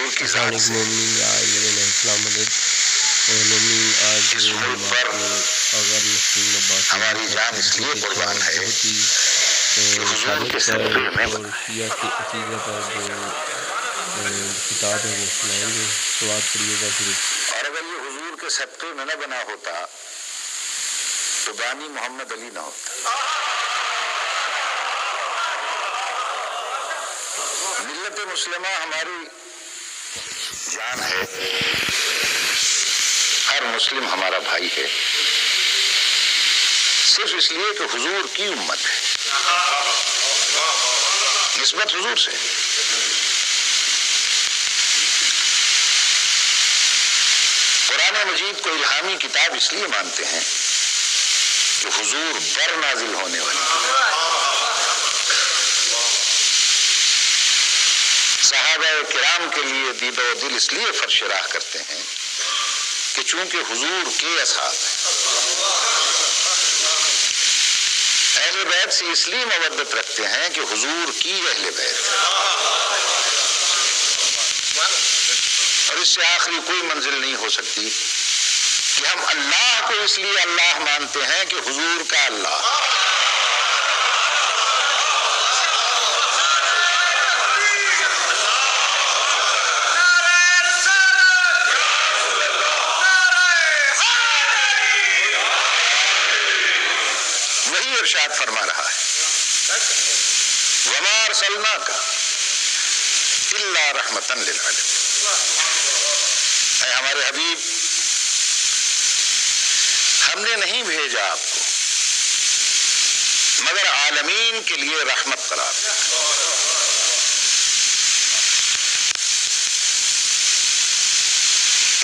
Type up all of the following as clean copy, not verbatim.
حضور کی السلام ذات علیکم سے مومنین، علیہ السلام مدد مومنین۔ آج اس ملک ہم پر آپ کو اگر نسیم عباس ہماری جان اس لیے قربان ہے بہت ہی کہ حضور کے رسالت صدقے میں پر اور شیعہ کے عقیدہ پر جو خطاب ہے وہ سنائیں گے، تو آپ پڑھیے گا شروع۔ اور اگر یہ حضور کے صدقے میں نہ بنا ہوتا تو بانی محمد علی نہ ہوتا۔ ملت مسلمہ ہماری جان ہے، ہر مسلم ہمارا بھائی ہے، صرف اس لیے کہ حضور کی امت ہے، نسبت حضور سے۔ قرآن مجید کو الہامی کتاب اس لیے مانتے ہیں کہ حضور پر نازل ہونے والی صحابہ کرام کے لیے دید و دل اس لیے فرش راہ کرتے ہیں کہ چونکہ حضور کے اصحاب ہیں۔ اہل بیت سے اس لیے مودت رکھتے ہیں کہ حضور کی اہل بیت، اور اس سے آخری کوئی منزل نہیں ہو سکتی کہ ہم اللہ کو اس لیے اللہ مانتے ہیں کہ حضور کا اللہ۔ وہی ارشاد فرما رہا ہے، وَمَا أَرْسَلْنَاكَ إِلَّا رَحْمَةً لِلْعَالَمِينَ۔ اے ہمارے حبیب، ہم نے نہیں بھیجا آپ کو مگر عالمین کے لیے رحمت قرار دیا۔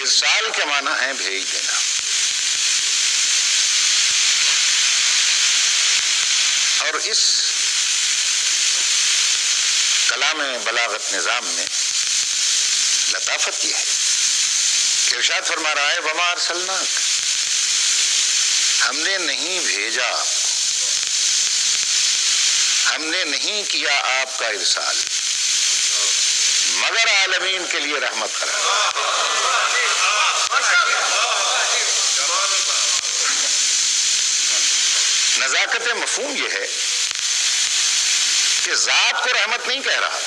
ارسال کے معنی ہے بھیج دینا، اور اس کلام بلاغت نظام میں لطافت یہ ہے کہ ارشاد فرما رہا ہے وما ارسلناک، ہم نے نہیں بھیجا آپ کو، ہم نے نہیں کیا آپ کا ارسال مگر عالمین کے لیے رحمت قرار۔ نزاکت مفہوم یہ ہے کہ ذات کو رحمت نہیں کہہ رہا،